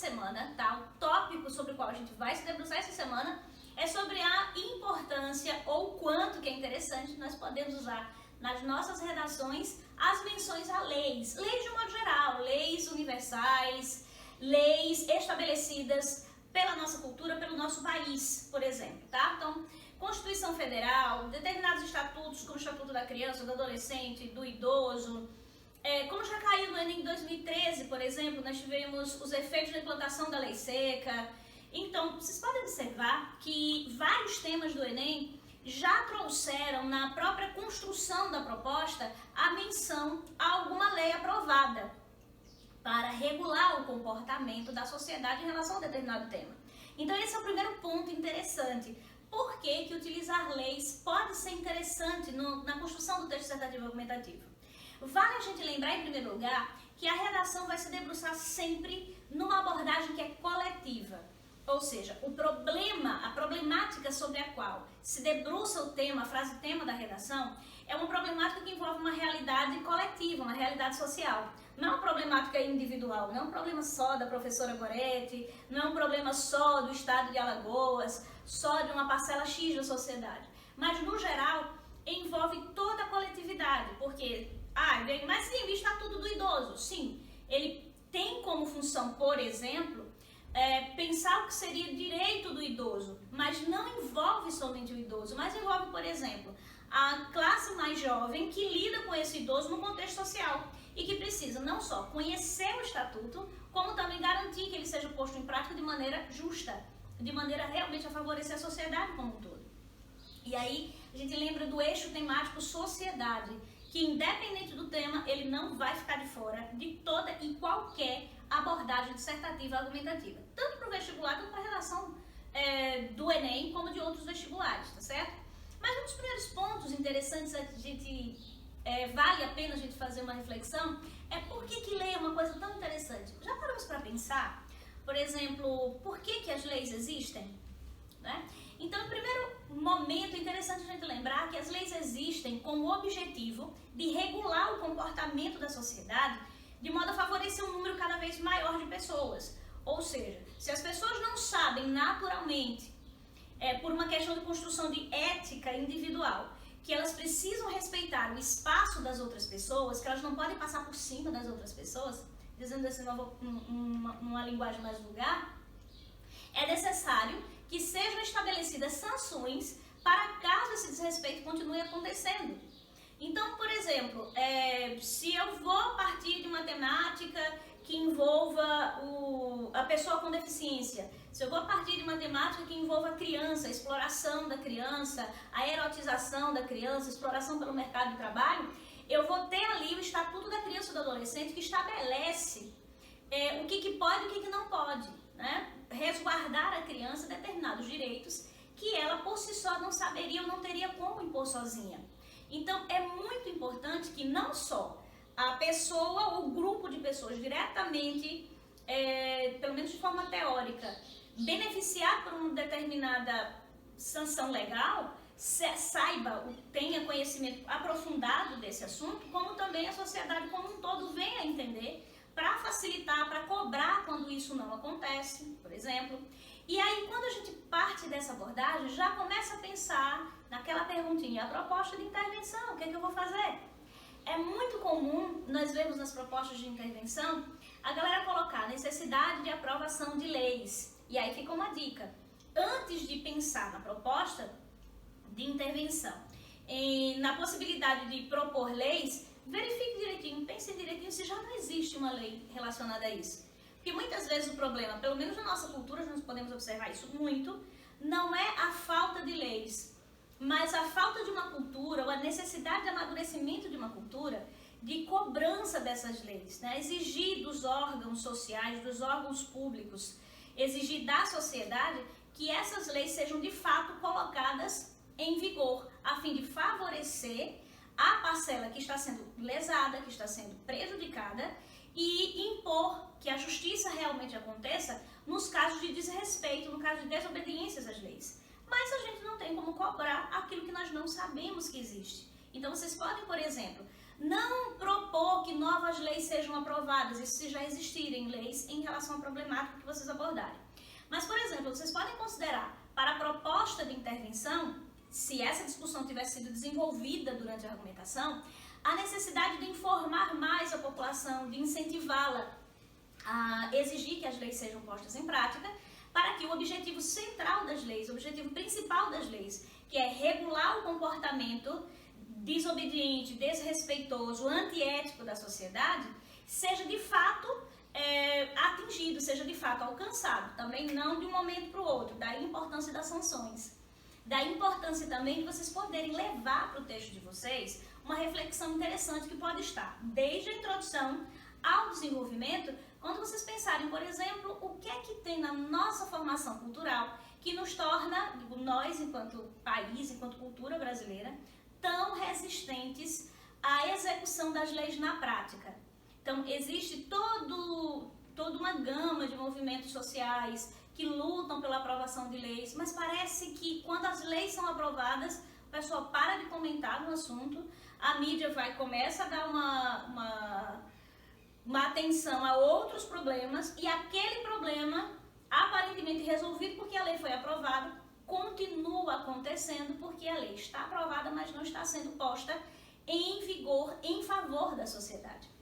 semana, tá? O tópico sobre o qual a gente vai se debruçar essa semana é sobre a importância ou quanto que é interessante nós podemos usar nas nossas redações as menções a leis. Leis de um modo geral, leis universais, leis estabelecidas pela nossa cultura, pelo nosso país, por exemplo, tá? Então, Constituição Federal, determinados estatutos, como o Estatuto da Criança, do Adolescente, do Idoso. Como já caiu no Enem 2013, por exemplo, nós tivemos os efeitos da implantação da Lei Seca. Então, vocês podem observar que vários temas do Enem já trouxeram na própria construção da proposta a menção a alguma lei aprovada para regular o comportamento da sociedade em relação a determinado tema. Então, esse é o primeiro ponto interessante. Por que utilizar leis pode ser interessante na construção do texto dissertativo argumentativo? Vale a gente lembrar, em primeiro lugar, que a redação vai se debruçar sempre numa abordagem que é coletiva. Ou seja, a problemática sobre a qual se debruça o tema, a frase tema da redação, é uma problemática que envolve uma realidade coletiva, uma realidade social. Não é uma problemática individual, não é um problema só da professora Goretti, não é um problema só do estado de Alagoas, só de uma parcela X da sociedade. Mas, no geral, envolve toda a coletividade, porque, mas sim, o Estatuto do Idoso, sim, ele tem como função, por exemplo, pensar o que seria direito do idoso, mas não envolve somente o idoso, mas envolve, por exemplo, a classe mais jovem que lida com esse idoso no contexto social e que precisa não só conhecer o estatuto, como também garantir que ele seja posto em prática de maneira justa, de maneira realmente a favorecer a sociedade como um todo. E aí a gente lembra do eixo temático sociedade, que independente do tema, ele não vai ficar de fora de toda e qualquer abordagem dissertativa argumentativa, tanto para o vestibular quanto para a redação do Enem, como de outros vestibulares, tá certo? Mas um dos primeiros pontos interessantes vale a pena a gente fazer uma reflexão, é por que lei é uma coisa tão interessante. Já paramos para pensar, por exemplo, por que as leis existem? Né? Então, no primeiro momento, é interessante a gente lembrar que as leis existem com o objetivo de regular o comportamento da sociedade de modo a favorecer um número cada vez maior de pessoas. Ou seja, se as pessoas não sabem naturalmente, por uma questão de construção de ética individual, que elas precisam respeitar o espaço das outras pessoas, que elas não podem passar por cima das outras pessoas, dizendo assim numa linguagem mais vulgar, é necessário que sejam estabelecidas sanções para caso esse desrespeito continue acontecendo. Então, por exemplo, se eu vou partir de uma temática que envolva a pessoa com deficiência, se eu vou partir de uma temática que envolva a criança, a exploração da criança, a erotização da criança, a exploração pelo mercado de trabalho, eu vou ter ali o Estatuto da Criança e do Adolescente que estabelece o que pode e o que não pode, né? Resguardar a criança determinados direitos que ela por si só não saberia ou não teria como impor sozinha. Então, é muito importante que não só a pessoa ou grupo de pessoas diretamente, pelo menos de forma teórica, beneficiado por uma determinada sanção legal, saiba, tenha conhecimento aprofundado desse assunto, como também a sociedade como um todo venha a entender, para facilitar, para cobrar quando isso não acontece, por exemplo. E aí, quando a gente parte dessa abordagem, já começa a pensar naquela perguntinha, a proposta de intervenção, o que é que eu vou fazer? É muito comum, nós vemos nas propostas de intervenção, a galera colocar a necessidade de aprovação de leis. E aí fica uma dica, antes de pensar na proposta de intervenção, na possibilidade de propor leis, verifique direitinho, pense direitinho se já não existe uma lei relacionada a isso. Porque muitas vezes o problema, pelo menos na nossa cultura, nós podemos observar isso muito, não é a falta de leis, mas a falta de uma cultura, ou a necessidade de amadurecimento de uma cultura, de cobrança dessas leis, né? Exigir dos órgãos sociais, dos órgãos públicos, exigir da sociedade que essas leis sejam de fato colocadas em vigor, a fim de favorecer a parcela que está sendo lesada, que está sendo prejudicada, e impor que a justiça realmente aconteça nos casos de desrespeito, no caso de desobediências às leis. Mas a gente não tem como cobrar aquilo que nós não sabemos que existe. Então vocês podem, por exemplo, não propor que novas leis sejam aprovadas, isso se já existirem leis em relação à problemática que vocês abordarem. Mas, por exemplo, vocês podem considerar para a proposta de intervenção, se essa discussão tiver sido desenvolvida durante a argumentação, a necessidade de informar mais a população, de incentivá-la a exigir que as leis sejam postas em prática, para que o objetivo central das leis, o objetivo principal das leis, que é regular o comportamento desobediente, desrespeitoso, antiético da sociedade, seja de fato atingido, seja de fato alcançado. Também não de um momento para o outro, daí a importância das sanções. Daí a importância também de vocês poderem levar para o texto de vocês uma reflexão interessante que pode estar desde a introdução ao desenvolvimento, quando vocês pensarem, por exemplo, o que é que tem na nossa formação cultural que nos torna, nós enquanto país, enquanto cultura brasileira, tão resistentes à execução das leis na prática. Então, existe toda uma gama de movimentos sociais que lutam pela aprovação de leis, mas parece que quando as leis são aprovadas, o pessoal para de comentar no assunto, a mídia começa a dar uma atenção a outros problemas e aquele problema, aparentemente resolvido porque a lei foi aprovada, continua acontecendo porque a lei está aprovada, mas não está sendo posta em vigor em favor da sociedade.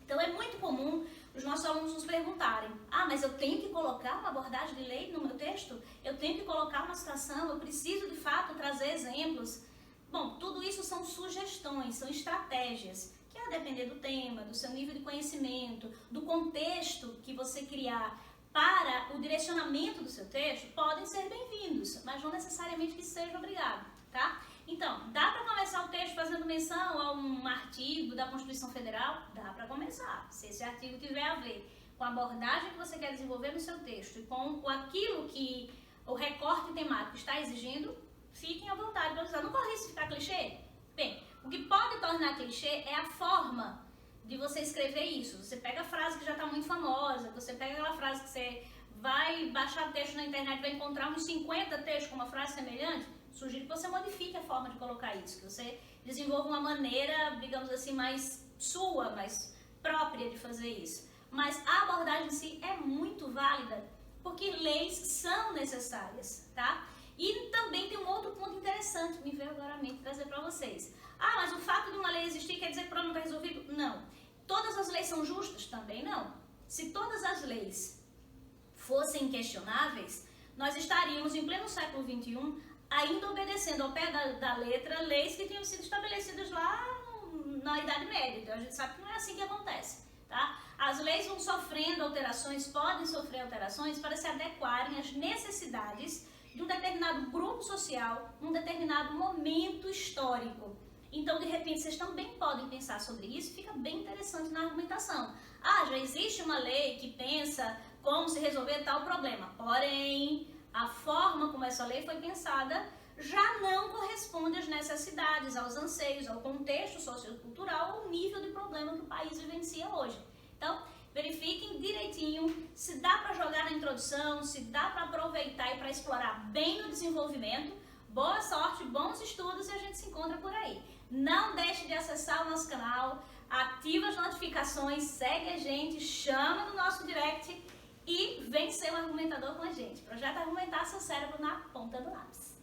Então é muito comum os nossos alunos nos perguntarem: mas eu tenho que colocar uma abordagem de lei no meu texto? Eu tenho que colocar uma citação? Eu preciso de fato trazer exemplos? Bom, tudo isso são sugestões, são estratégias que, a depender do tema, do seu nível de conhecimento, do contexto que você criar para o direcionamento do seu texto, podem ser bem-vindos, mas não necessariamente que seja obrigado, tá? Então, dá para começar o texto fazendo menção a um artigo da Constituição Federal? Dá para começar. Se esse artigo tiver a ver com a abordagem que você quer desenvolver no seu texto e com aquilo que o recorte temático está exigindo, fiquem à vontade para usar. Não corre risco de ficar clichê? Bem, o que pode tornar clichê é a forma de você escrever isso. Você pega a frase que já está muito famosa, você pega aquela frase que você vai baixar texto na internet, vai encontrar uns 50 textos com uma frase semelhante. Sugiro que você modifique a forma de colocar isso, que você desenvolva uma maneira, digamos assim, mais sua, mais própria de fazer isso. Mas a abordagem em si é muito válida, porque leis são necessárias, tá? E também tem um outro ponto interessante que me veio agora a mente trazer para vocês. Mas o fato de uma lei existir quer dizer que o problema está resolvido? Não. Todas as leis são justas? Também não. Se todas as leis fossem questionáveis, nós estaríamos em pleno século XXI ainda obedecendo ao pé da letra leis que tinham sido estabelecidas lá na Idade Média. Então a gente sabe que não é assim que acontece, tá? As leis vão sofrendo alterações, podem sofrer alterações para se adequarem às necessidades de um determinado grupo social, num determinado momento histórico. Então, de repente, vocês também podem pensar sobre isso, fica bem interessante na argumentação. Já existe uma lei que pensa como se resolver tal problema, porém, a forma como essa lei foi pensada já não corresponde às necessidades, aos anseios, ao contexto sociocultural, ao nível de problema que o país vivencia hoje. Então, verifiquem direitinho se dá para jogar na introdução, se dá para aproveitar e para explorar bem no desenvolvimento. Boa sorte, bons estudos e a gente se encontra por aí. Não deixe de acessar o nosso canal, ativa as notificações, segue a gente, chama no nosso direct e vem ser um argumentador com a gente. Projeto Argumentar Seu Cérebro na Ponta do Lápis.